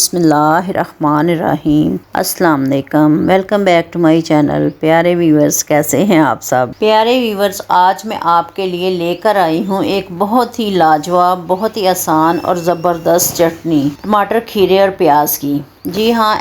बिस्मिल्लाहिर्रहमानिर्रहीम। अस्सलाम वालेकुम, welcome back to my channel. प्यारे व्यूवर्स, कैसे हैं आप सब? प्यारे व्यूवर्स, आज मैं आपके लिए लेकर आई हूँ एक बहुत ही लाजवाब, बहुत ही आसान और ज़बरदस्त चटनी, टमाटर, खीरे और प्याज की। जी हाँ,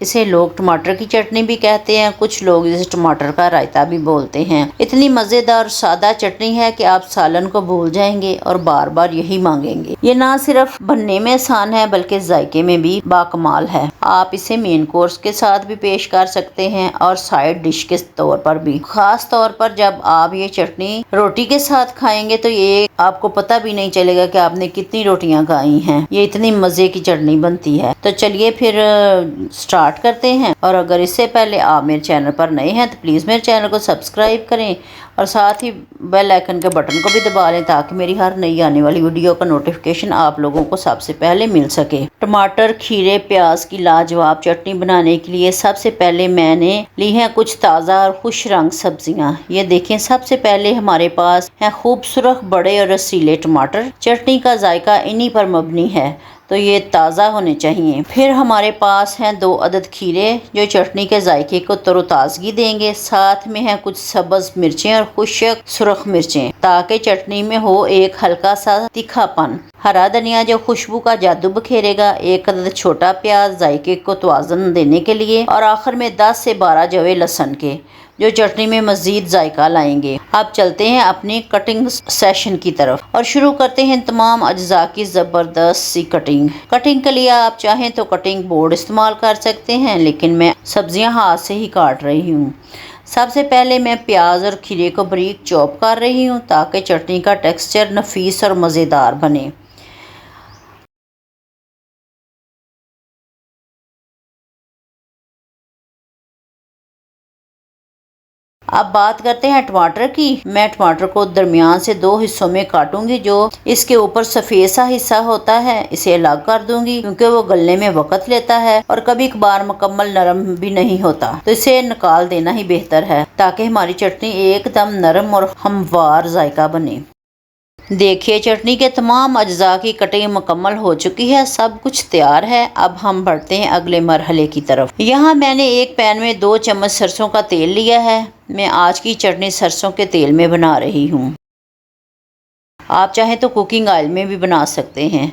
इसे लोग टमाटर की चटनी भी कहते हैं, कुछ लोग इसे टमाटर का रायता भी बोलते हैं। इतनी मज़ेदार सादा चटनी है कि आप सालन को भूल जाएंगे और बार बार यही मांगेंगे। ये ना सिर्फ बनने में आसान है बल्कि जायके में भी बाकमाल है। आप इसे मेन कोर्स के साथ भी पेश कर सकते हैं और साइड डिश के तौर पर भी। खास तौर पर जब आप ये चटनी रोटी के साथ खाएंगे तो ये आपको पता भी नहीं चलेगा कि आपने कितनी रोटियां खाई हैं। ये इतनी मज़े की चटनी बनती है। तो चलिए फिर स्टार्ट करते हैं। और अगर इससे पहले आप मेरे चैनल पर नए हैं तो प्लीज़ मेरे चैनल को सब्सक्राइब करें और साथ ही बेल आइकन के बटन को भी दबा लें ताकि मेरी हर नई आने वाली वीडियो का नोटिफिकेशन आप लोगों को सबसे पहले मिल सके। टमाटर, खीरे, प्याज की लाजवाब चटनी बनाने के लिए सबसे पहले मैंने ली हैं कुछ ताज़ा और खुश रंग सब्जियां। ये देखें, सबसे पहले हमारे पास हैं खूबसूरत बड़े और रसीले टमाटर। चटनी का जायका इन्हीं पर मबनी है तो ये ताज़ा होने चाहिए। फिर हमारे पास हैं 2 अदद खीरे जो चटनी के जायके को तरोताज़गी देंगे। साथ में हैं कुछ सब्ज़ मिर्चें और खुश्क सुरख मिर्चें ताकि चटनी में हो एक हल्का सा तीखापन। हरा धनिया जो खुशबू का जादू बखेरेगा। 1 अदद छोटा प्याज जायके को तवाज़ुन देने के लिए। और आखिर में 10 से 12 जवे लहसुन के जो चटनी में मज़ीद जायका लाएंगे। अब चलते हैं अपनी कटिंग सेशन की तरफ और शुरू करते हैं तमाम अज्जा की ज़बरदस्त सी कटिंग के लिए आप चाहें तो कटिंग बोर्ड इस्तेमाल कर सकते हैं, लेकिन मैं सब्जियां हाथ से ही काट रही हूँ। सबसे पहले मैं प्याज और खीरे को बारीक चॉप कर रही हूँ ताकि चटनी का टेक्सचर नफीस और मज़ेदार बने। अब बात करते हैं टमाटर की। मैं टमाटर को दरमियान से 2 हिस्सों में काटूंगी। जो इसके ऊपर सफ़ेद सा हिस्सा होता है इसे अलग कर दूंगी क्योंकि वो गलने में वक्त लेता है और कभी कभार मुकम्मल नरम भी नहीं होता, तो इसे निकाल देना ही बेहतर है ताकि हमारी चटनी एकदम नरम और हमवार जायका बने। देखिए, चटनी के तमाम अज्जा की कटिंग मुकम्मल हो चुकी है, सब कुछ तैयार है। अब हम बढ़ते हैं अगले मरहले की तरफ। यहाँ मैंने एक पैन में 2 चम्मच सरसों का तेल लिया है। मैं आज की चटनी सरसों के तेल में बना रही हूँ। आप चाहें तो कुकिंग ऑयल में भी बना सकते हैं,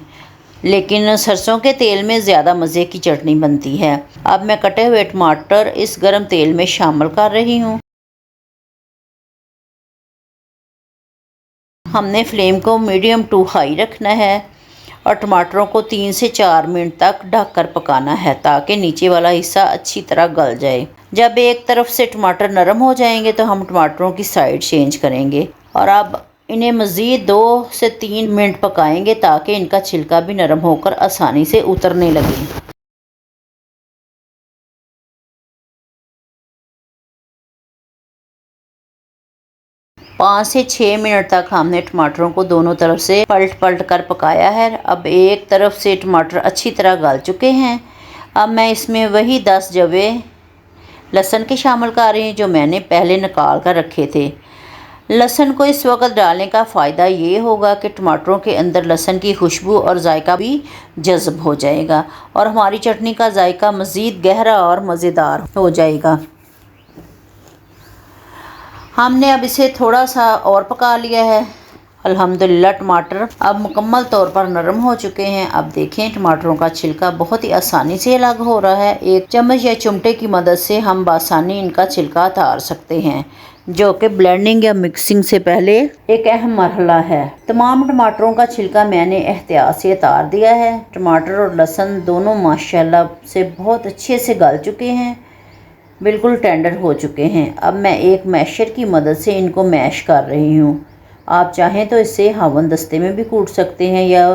लेकिन सरसों के तेल में ज़्यादा मज़े की चटनी बनती है। अब मैं कटे हुए टमाटर इस गर्म तेल में शामिल कर रही हूँ। हमने फ्लेम को मीडियम टू हाई रखना है और टमाटरों को 3 से 4 मिनट तक ढककर पकाना है ताकि नीचे वाला हिस्सा अच्छी तरह गल जाए। जब एक तरफ से टमाटर नरम हो जाएंगे तो हम टमाटरों की साइड चेंज करेंगे और अब इन्हें मज़ीद 2 से 3 मिनट पकाएंगे ताकि इनका छिलका भी नरम होकर आसानी से उतरने लगे। 5 से 6 मिनट तक हमने टमाटरों को दोनों तरफ से पलट कर पकाया है। अब एक तरफ से टमाटर अच्छी तरह गल चुके हैं। अब मैं इसमें वही 10 जवे लहसुन के शामिल कर रही हूँ जो मैंने पहले निकाल कर रखे थे। लहसुन को इस वक्त डालने का फ़ायदा ये होगा कि टमाटरों के अंदर लहसुन की खुशबू और जायका भी जज़्ब हो जाएगा और हमारी चटनी का जायका मज़ीद गहरा और मज़ेदार हो जाएगा। हमने अब इसे थोड़ा सा और पका लिया है। अल्हम्दुलिल्लाह टमाटर अब मुकम्मल तौर पर नरम हो चुके हैं। अब देखें, टमाटरों का छिलका बहुत ही आसानी से अलग हो रहा है। एक चम्मच या चिमटे की मदद से हम बासानी इनका छिलका उतार सकते हैं, जो कि ब्लेंडिंग या मिक्सिंग से पहले एक अहम मरहला है। तमाम टमाटरों का छिलका मैंने एहतियात से उतार दिया है। टमाटर और लहसुन दोनों माशाल्लाह से बहुत अच्छे से गल चुके हैं, बिल्कुल टेंडर हो चुके हैं। अब मैं एक मैशर की मदद से इनको मैश कर रही हूँ। आप चाहें तो इसे हावन दस्ते में भी कूट सकते हैं या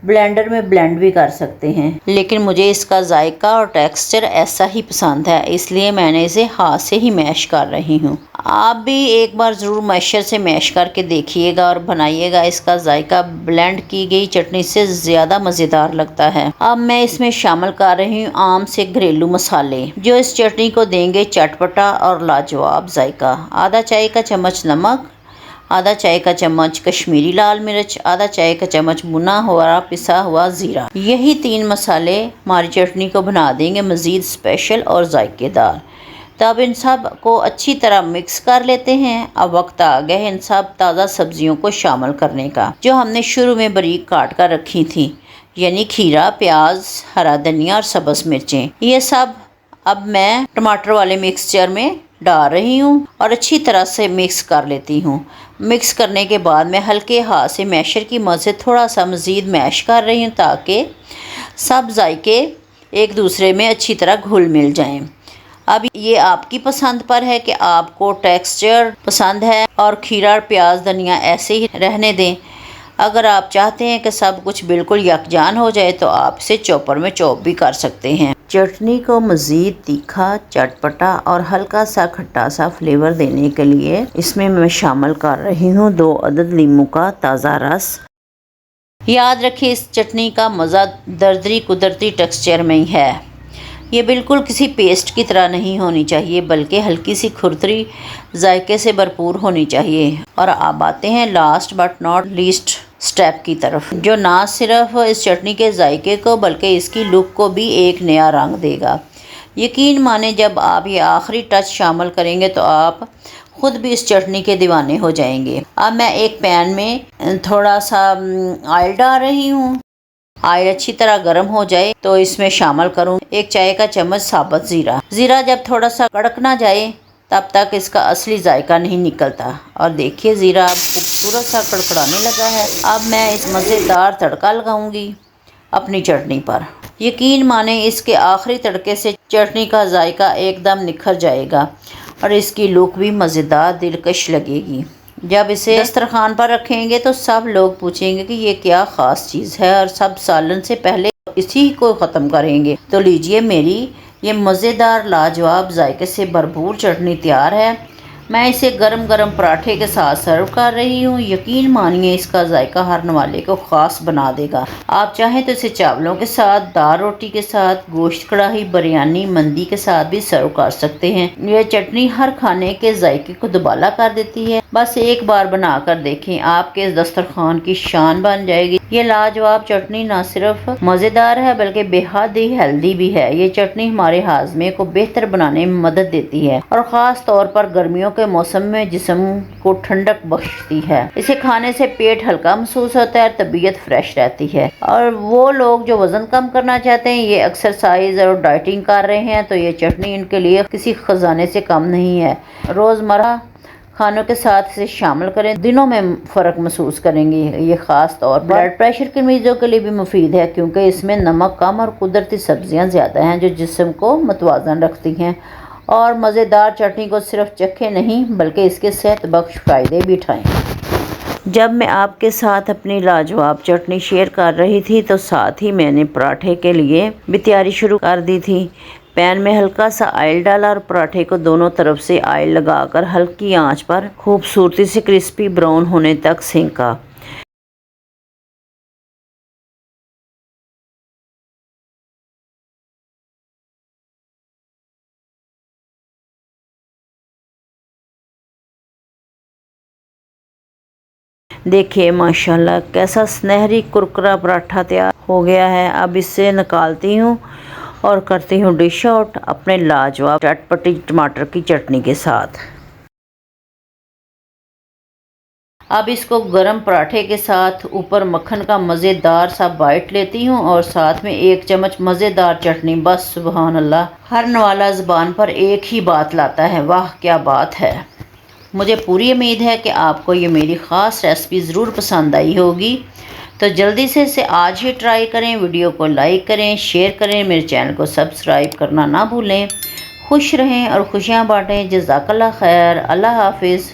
ब्लेंडर में ब्लेंड भी कर सकते हैं, लेकिन मुझे इसका जायका और टेक्सचर ऐसा ही पसंद है, इसलिए मैंने इसे हाथ से ही मैश कर रही हूँ। आप भी एक बार ज़रूर मैशर से मैश करके देखिएगा और बनाइएगा। इसका जायका ब्लेंड की गई चटनी से ज़्यादा मज़ेदार लगता है। अब मैं इसमें शामिल कर रही हूँ आम से घरेलू मसाले जो इस चटनी को देंगे चटपटा और लाजवाब जायका। आधा चाय का चम्मच नमक, आधा चाय का चम्मच कश्मीरी लाल मिर्च, आधा चाय का चम्मच भुना हुआ पिसा हुआ ज़ीरा। यही 3 मसाले हमारी चटनी को बना देंगे मज़ीद स्पेशल और जायकेदार। तब इन सब को अच्छी तरह मिक्स कर लेते हैं। अब वक्त आ गया है इन सब ताज़ा सब्जियों को शामिल करने का, जो हमने शुरू में बारीक काट कर रखी थी, यानी खीरा, प्याज, हरा धनिया और सब्ज़ मिर्चें। ये सब अब मैं टमाटर वाले मिक्सचर में डाल रही हूँ और अच्छी तरह से मिक्स कर लेती हूँ। मिक्स करने के बाद मैं हल्के हाथ से मैशर की मदद से थोड़ा सा मज़ीद मैश कर रही हूँ, ताकि सब जायके एक दूसरे में अच्छी तरह घुल मिल जाएं। अब ये आपकी पसंद पर है कि आपको टेक्सचर पसंद है और खीरा और प्याज धनिया ऐसे ही रहने दें। अगर आप चाहते हैं कि सब कुछ बिल्कुल यकजान हो जाए तो आप इसे चॉपर में चॉप भी कर सकते हैं। चटनी को मज़ीद तीखा, चटपटा और हल्का सा खट्टा सा फ्लेवर देने के लिए इसमें मैं शामिल कर रही हूँ 2 अदद नींबू का ताज़ा रस। याद रखिए, इस चटनी का मज़ा दरदरी कुदरती टेक्सचर में ही है। ये बिल्कुल किसी पेस्ट की तरह नहीं होनी चाहिए, बल्कि हल्की सी खुरदरी जायके से भरपूर होनी चाहिए। और अब आते हैं last but not least step की तरफ, जो ना सिर्फ इस चटनी के जायके को बल्कि इसकी लुक को भी एक नया रंग देगा। यकीन माने, जब आप ये आखिरी टच शामिल करेंगे तो आप ख़ुद भी इस चटनी के दीवाने हो जाएंगे। अब मैं एक पैन में थोड़ा सा ऑयल डाल रही हूँ। ऑयल अच्छी तरह गर्म हो जाए तो इसमें शामिल करूँ 1 चाय का चम्मच साबुत ज़ीरा। ज़ीरा जब थोड़ा सा कड़क ना जाए तब तक इसका असली जायका नहीं निकलता। और देखिए, ज़ीरा अब खूबसूरत सा कड़कड़ाने लगा है। अब मैं इस मज़ेदार तड़का लगाऊंगी अपनी चटनी पर। यकीन माने, इसके आखिरी तड़के से चटनी का जायका एकदम निखर जाएगा और इसकी लुक भी मज़ेदार दिलकश लगेगी। जब इसे दस्तरखान पर रखेंगे तो सब लोग पूछेंगे कि ये क्या ख़ास चीज़ है, और सब सालन से पहले इसी को ख़त्म करेंगे। तो लीजिए, मेरी ये मज़ेदार लाजवाब जायके से भरपूर चटनी तैयार है। मैं इसे गरम गरम पराठे के साथ सर्व कर रही हूँ। यकीन मानिए, इसका जायका हर नवाले को ख़ास बना देगा। आप चाहें तो इसे चावलों के साथ, दाल रोटी के साथ, गोश्त कढ़ाई, बिरयानी, मंदी के साथ भी सर्व कर सकते हैं। यह चटनी हर खाने के जायके को दुबाला कर देती है। बस एक बार बना कर देखें, आपके दस्तरखान की शान बन जाएगी। ये लाजवाब चटनी ना सिर्फ मज़ेदार है बल्कि बेहद ही हेल्दी भी है। ये चटनी हमारे हाजमे को बेहतर बनाने में मदद देती है और ख़ास तौर पर गर्मियों के मौसम में जिस्म को ठंडक बख्शती है। इसे खाने से पेट हल्का महसूस होता है और तबीयत फ्रेश रहती है। और वो लोग जो वज़न कम करना चाहते हैं, ये एक्सरसाइज और डाइटिंग कर रहे हैं, तो ये चटनी इनके लिए किसी खजाने से कम नहीं है। रोज़मर्रा खानों के साथ इसे शामिल करें, दिनों में फ़र्क महसूस करेंगे। ये ख़ास तौर पर ब्लड प्रेशर के मरीजों के लिए भी मुफीद है, क्योंकि इसमें नमक कम और कुदरती सब्जियां ज़्यादा हैं जो जिस्म को मुतवाज़न रखती हैं। और मज़ेदार चटनी को सिर्फ चखें नहीं बल्कि इसके सेहत बख्श फ़ायदे भी उठाएँ। जब मैं आपके साथ अपनी लाजवाब चटनी शेयर कर रही थी तो साथ ही मैंने पराठे के लिए भी तैयारी शुरू कर दी थी। पैन में हल्का सा ऑयल डाला और पराठे को दोनों तरफ से ऑयल लगाकर हल्की आंच पर खूबसूरती से क्रिस्पी ब्राउन होने तक सेंका। देखिए माशाल्लाह कैसा सुनहरी कुरकुरा पराठा तैयार हो गया है। अब इससे निकालती हूँ और करती हूँ डिश आउट अपने लाजवाब चटपटी टमाटर की चटनी के साथ। अब इसको गरम पराठे के साथ ऊपर मक्खन का मज़ेदार सा बाइट लेती हूँ और साथ में 1 चम्मच मज़ेदार चटनी। बस सुभान अल्लाह, हर नवाला ज़बान पर एक ही बात लाता है, वाह क्या बात है। मुझे पूरी उम्मीद है कि आपको ये मेरी ख़ास रेसिपी ज़रूर पसंद आई होगी। तो जल्दी से इसे आज ही ट्राई करें। वीडियो को लाइक करें, शेयर करें, मेरे चैनल को सब्सक्राइब करना ना भूलें। खुश रहें और खुशियाँ बाँटें। जज़ाकल्लाह खैर। अल्लाह हाफिज़।